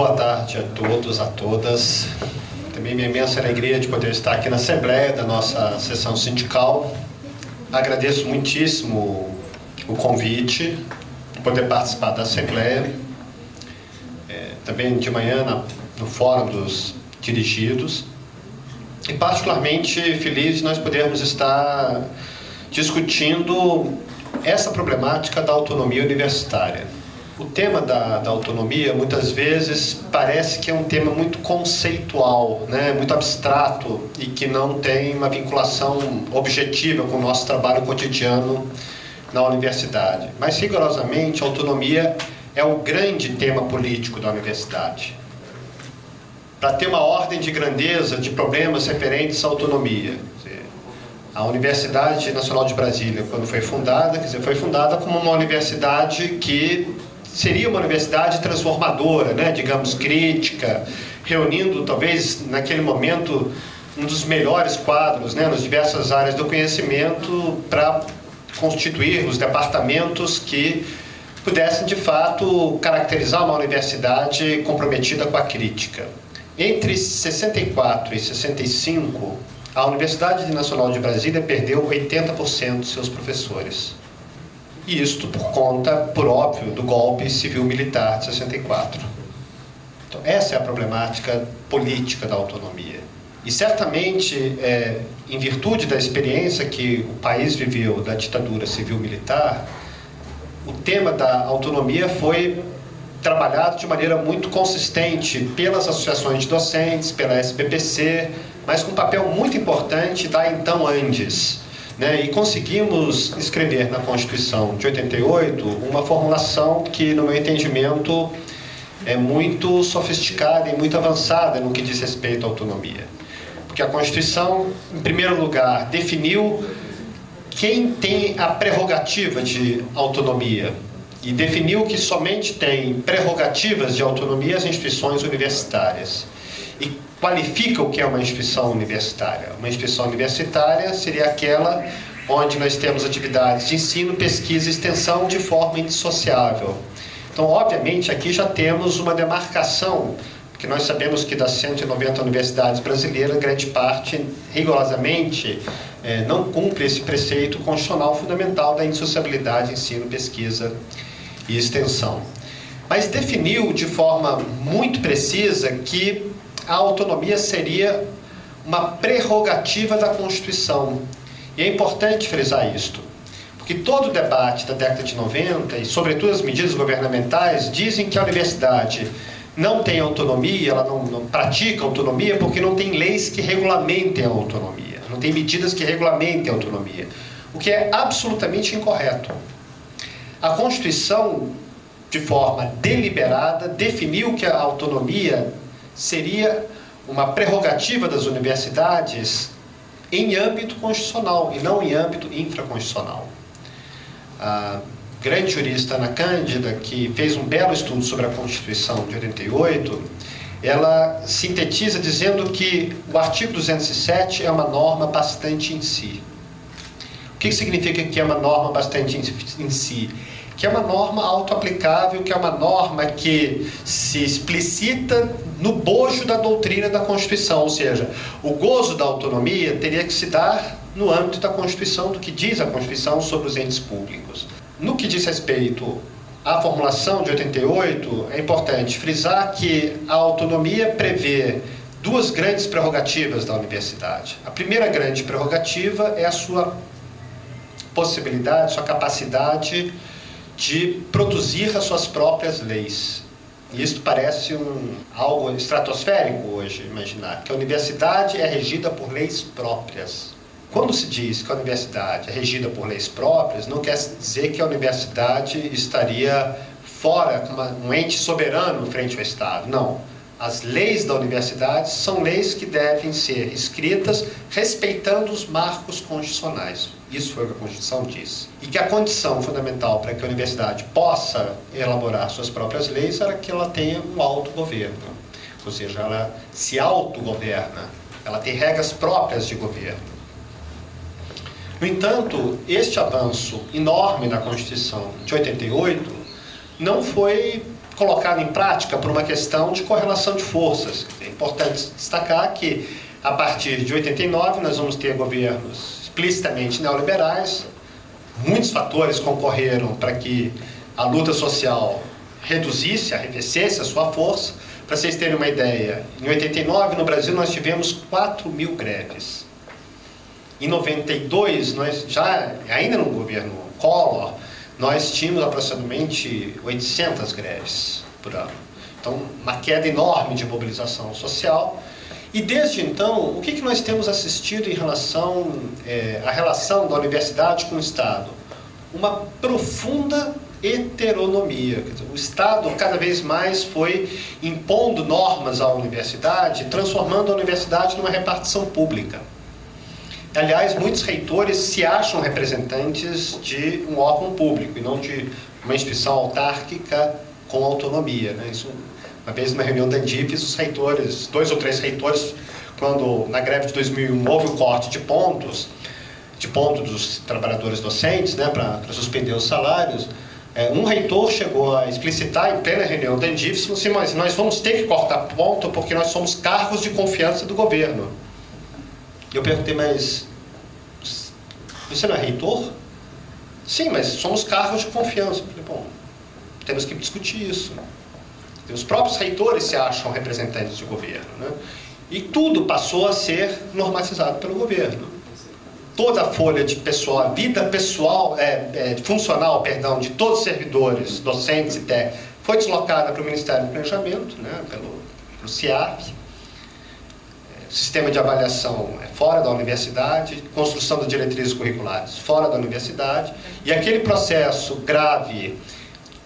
boa tarde a todos, a todas. Também minha imensa alegria de poder estar aqui na Assembleia da nossa sessão sindical. Agradeço muitíssimo o convite, de poder participar da Assembleia. Também de manhã no Fórum dos Dirigidos. E particularmente feliz de nós podermos estar discutindo essa problemática da autonomia universitária. O tema da autonomia, muitas vezes, parece que é um tema muito conceitual, né? Muito abstrato e que não tem uma vinculação objetiva com o nosso trabalho cotidiano na universidade. Mas, rigorosamente, a autonomia é o grande tema político da universidade. Para ter uma ordem de grandeza de problemas referentes à autonomia. A Universidade Nacional de Brasília, quando foi fundada, foi fundada como uma universidade que seria uma universidade transformadora, né, digamos, crítica, reunindo, talvez, naquele momento, um dos melhores quadros, né, nas diversas áreas do conhecimento para constituir os departamentos que pudessem, de fato, caracterizar uma universidade comprometida com a crítica. Entre 64 e 65, a Universidade Nacional de Brasília perdeu 80% dos seus professores. E isto por conta, por óbvio, do golpe civil-militar de 64. Então, essa é a problemática política da autonomia. E certamente, em virtude da experiência que o país viveu da ditadura civil-militar, o tema da autonomia foi trabalhado de maneira muito consistente pelas associações de docentes, pela SBPC, mas com um papel muito importante da então Andes. E conseguimos escrever na Constituição de 88 uma formulação que, no meu entendimento, é muito sofisticada e muito avançada no que diz respeito à autonomia. Porque a Constituição, em primeiro lugar, definiu quem tem a prerrogativa de autonomia e definiu que somente tem prerrogativas de autonomia as instituições universitárias. E qualifica o que é uma instituição universitária. Uma instituição universitária seria aquela onde nós temos atividades de ensino, pesquisa e extensão de forma indissociável. Então, obviamente, aqui já temos uma demarcação, porque nós sabemos que das 190 universidades brasileiras, grande parte, rigorosamente, não cumpre esse preceito constitucional fundamental da indissociabilidade, ensino, pesquisa e extensão. Mas definiu de forma muito precisa que a autonomia seria uma prerrogativa da Constituição. E é importante frisar isto, porque todo o debate da década de 90, e sobretudo as medidas governamentais, dizem que a universidade não tem autonomia, ela não pratica autonomia porque não tem leis que regulamentem a autonomia, não tem medidas que regulamentem a autonomia, o que é absolutamente incorreto. A Constituição, de forma deliberada, definiu que a autonomia seria uma prerrogativa das universidades em âmbito constitucional e não em âmbito infraconstitucional. A grande jurista Ana Cândida, que fez um belo estudo sobre a Constituição de 88, ela sintetiza dizendo que o artigo 207 é uma norma bastante em si. O que significa que é uma norma bastante em si? Que é uma norma autoaplicável, que é uma norma que se explicita no bojo da doutrina da Constituição, ou seja, o gozo da autonomia teria que se dar no âmbito da Constituição, do que diz a Constituição sobre os entes públicos. No que diz respeito à formulação de 88, é importante frisar que a autonomia prevê duas grandes prerrogativas da universidade. A primeira grande prerrogativa é a sua possibilidade, sua capacidade de produzir as suas próprias leis. E isso parece algo estratosférico hoje, imaginar, que a universidade é regida por leis próprias. Quando se diz que a universidade é regida por leis próprias, não quer dizer que a universidade estaria fora, como um ente soberano frente ao Estado. Não. As leis da universidade são leis que devem ser escritas respeitando os marcos constitucionais. Isso foi o que a Constituição diz. E que a condição fundamental para que a universidade possa elaborar suas próprias leis era que ela tenha um autogoverno. Ou seja, ela se autogoverna. Ela tem regras próprias de governo. No entanto, este avanço enorme na Constituição de 88 não foi colocado em prática por uma questão de correlação de forças. É importante destacar que, a partir de 89, nós vamos ter governos explicitamente neoliberais. Muitos fatores concorreram para que a luta social reduzisse, arrefecesse a sua força. Para vocês terem uma ideia, em 89, no Brasil, nós tivemos 4.000 greves. Em 92, nós ainda no governo Collor, nós tínhamos aproximadamente 800 greves por ano. Então, uma queda enorme de mobilização social. E desde então, o que nós temos assistido em relação à relação da universidade com o Estado? Uma profunda heteronomia. O Estado cada vez mais foi impondo normas à universidade, transformando a universidade numa repartição pública. Aliás, muitos reitores se acham representantes de um órgão público e não de uma instituição autárquica com autonomia, né? Isso, uma vez numa reunião da Andifes, os reitores, 2 ou 3 reitores, quando na greve de 2001 houve o corte de ponto dos trabalhadores docentes, né, para suspender os salários, um reitor chegou a explicitar em plena reunião da Andifes, assim, mas nós vamos ter que cortar ponto porque nós somos cargos de confiança do governo. Eu perguntei, mas você não é reitor? Sim, mas somos cargos de confiança. Eu falei, bom, temos que discutir isso. Os próprios reitores se acham representantes de governo, né? E tudo passou a ser normatizado pelo governo. Toda a folha de pessoal, a vida pessoal, funcional, perdão, de todos os servidores, docentes e técnicos, foi deslocada para o Ministério do Planejamento, né, pelo CIAP. Sistema de avaliação fora da universidade, construção das diretrizes curriculares fora da universidade, e aquele processo grave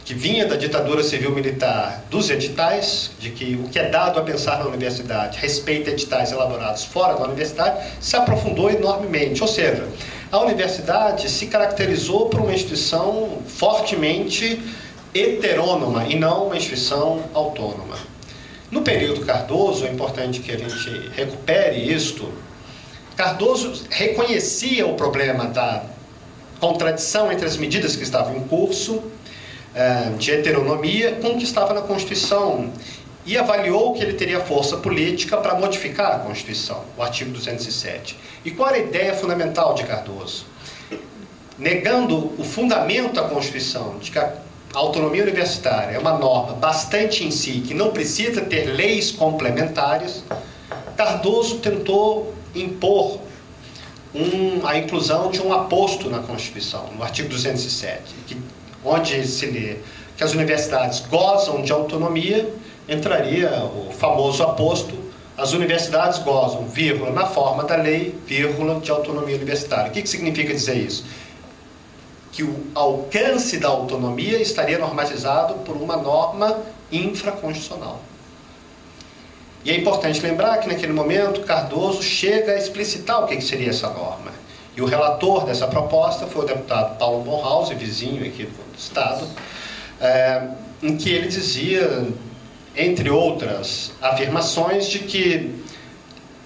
que vinha da ditadura civil-militar dos editais, de que o que é dado a pensar na universidade respeita editais elaborados fora da universidade, se aprofundou enormemente. Ou seja, a universidade se caracterizou por uma instituição fortemente heterônoma e não uma instituição autônoma. No período Cardoso, é importante que a gente recupere isto. Cardoso reconhecia o problema da contradição entre as medidas que estavam em curso, de heteronomia, com o que estava na Constituição, e avaliou que ele teria força política para modificar a Constituição, o artigo 207. E qual era a ideia fundamental de Cardoso? Negando o fundamento da Constituição, de que a autonomia universitária é uma norma bastante em si, que não precisa ter leis complementares, Cardoso tentou impor a inclusão de um aposto na Constituição, no artigo 207, onde se lê que as universidades gozam de autonomia, entraria o famoso aposto, as universidades gozam, vírgula, na forma da lei, vírgula, de autonomia universitária. O que significa dizer isso? Que o alcance da autonomia estaria normatizado por uma norma infraconstitucional. E é importante lembrar que, naquele momento, Cardoso chega a explicitar o que seria essa norma. E o relator dessa proposta foi o deputado Paulo Bornhausen, vizinho aqui do Estado, em que ele dizia, entre outras afirmações, de que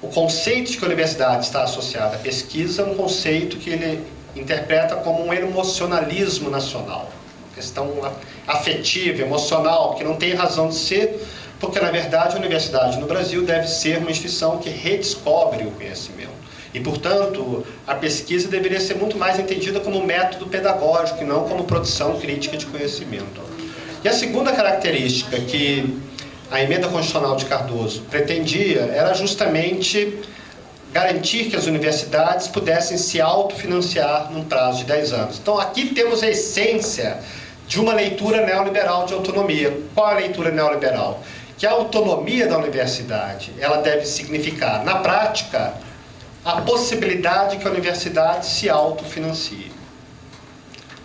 o conceito de que a universidade está associada à pesquisa é um conceito que ele interpreta como um emocionalismo nacional, uma questão afetiva, emocional, que não tem razão de ser, porque, na verdade, a universidade no Brasil deve ser uma instituição que redescobre o conhecimento. E, portanto, a pesquisa deveria ser muito mais entendida como método pedagógico e não como produção crítica de conhecimento. E a segunda característica que a emenda constitucional de Cardoso pretendia era justamente garantir que as universidades pudessem se autofinanciar num prazo de 10 anos. Então, aqui temos a essência de uma leitura neoliberal de autonomia. Qual é a leitura neoliberal? Que a autonomia da universidade, ela deve significar, na prática, a possibilidade que a universidade se autofinancie.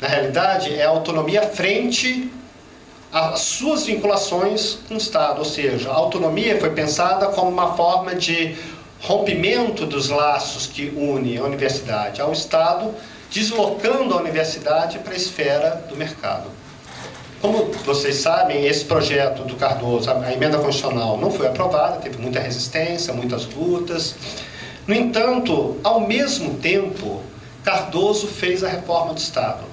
Na realidade, é a autonomia frente às suas vinculações com o Estado, ou seja, a autonomia foi pensada como uma forma de rompimento dos laços que unem a universidade ao Estado, deslocando a universidade para a esfera do mercado. Como vocês sabem, esse projeto do Cardoso, a emenda constitucional, não foi aprovada, teve muita resistência, muitas lutas. No entanto, ao mesmo tempo, Cardoso fez a reforma do Estado.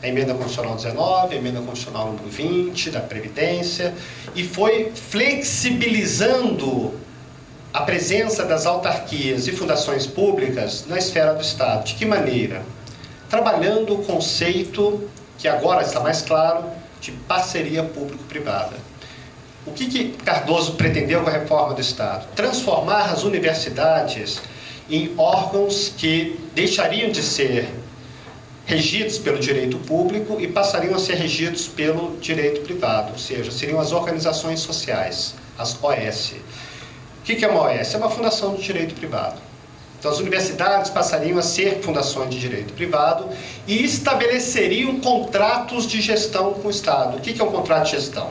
a Emenda Constitucional 19, a Emenda Constitucional número 20, da Previdência, e foi flexibilizando a presença das autarquias e fundações públicas na esfera do Estado. De que maneira? Trabalhando o conceito, que agora está mais claro, de parceria público-privada. O que Cardoso pretendeu com a reforma do Estado? Transformar as universidades em órgãos que deixariam de ser regidos pelo direito público e passariam a ser regidos pelo direito privado, ou seja, seriam as organizações sociais, as OS. O que é uma OS? É uma fundação de direito privado. Então, as universidades passariam a ser fundações de direito privado e estabeleceriam contratos de gestão com o Estado. O que é um contrato de gestão?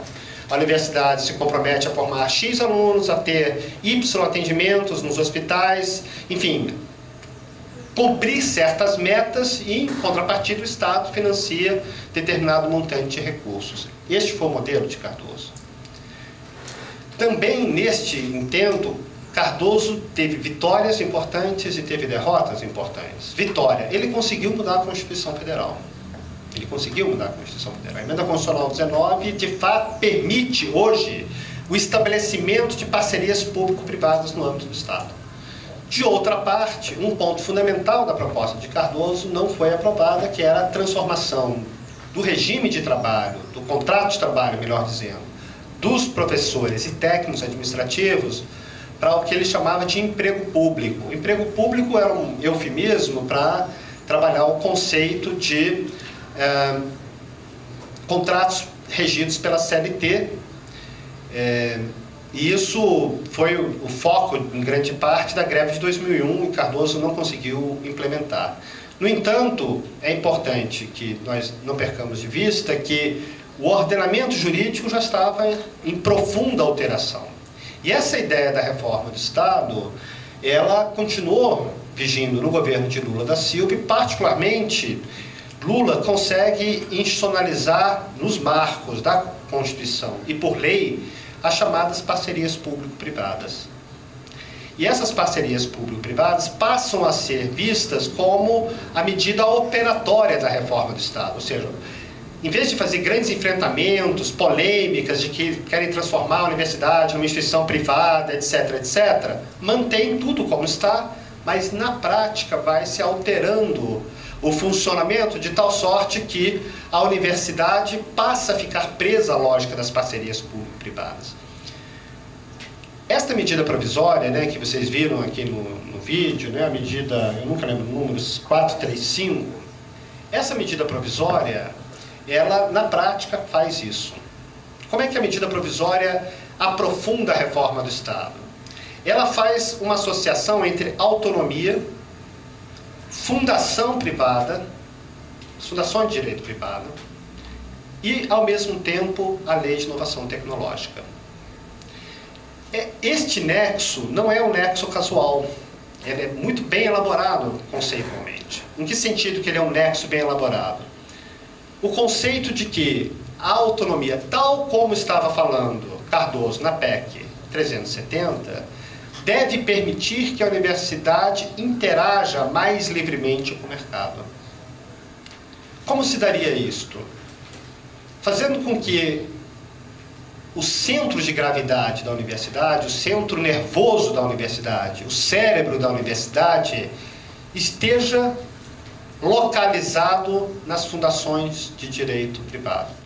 A universidade se compromete a formar X alunos, a ter Y atendimentos nos hospitais, enfim, cumprir certas metas e, em contrapartida, o Estado financia determinado montante de recursos. Este foi o modelo de Cardoso. Também, neste intento, Cardoso teve vitórias importantes e teve derrotas importantes. Vitória, ele conseguiu mudar a Constituição Federal. Ele conseguiu mudar a Constituição Federal. A Emenda Constitucional 19, de fato, permite hoje o estabelecimento de parcerias público-privadas no âmbito do Estado. De outra parte, um ponto fundamental da proposta de Cardoso não foi aprovada, que era a transformação do regime de trabalho, do contrato de trabalho, melhor dizendo, dos professores e técnicos administrativos para o que ele chamava de emprego público. O emprego público era um eufemismo para trabalhar o conceito de contratos regidos pela CLT, e isso foi o foco, em grande parte, da greve de 2001, e Cardoso não conseguiu implementar. No entanto, é importante que nós não percamos de vista que o ordenamento jurídico já estava em profunda alteração. E essa ideia da reforma do Estado, ela continuou vigindo no governo de Lula da Silva, e particularmente Lula consegue institucionalizar nos marcos da Constituição e por lei as chamadas parcerias público-privadas. E essas parcerias público-privadas passam a ser vistas como a medida operatória da reforma do Estado, ou seja, em vez de fazer grandes enfrentamentos, polêmicas de que querem transformar a universidade numa instituição privada, etc., etc., mantém tudo como está, mas na prática vai se alterando o funcionamento de tal sorte que a universidade passa a ficar presa à lógica das parcerias público-privadas. Esta medida provisória, né, que vocês viram aqui no vídeo, né, a medida, eu nunca lembro o número, 435, essa medida provisória, ela na prática faz isso. Como é que a medida provisória aprofunda a reforma do Estado? Ela faz uma associação entre autonomia, fundação privada, fundação de direito privado, e, ao mesmo tempo, a Lei de Inovação Tecnológica. Este nexo não é um nexo casual, ele é muito bem elaborado conceitualmente. Em que sentido que ele é um nexo bem elaborado? O conceito de que a autonomia, tal como estava falando Cardoso na PEC 370, deve permitir que a universidade interaja mais livremente com o mercado. Como se daria isto? Fazendo com que o centro de gravidade da universidade, o centro nervoso da universidade, o cérebro da universidade, esteja localizado nas fundações de direito privado.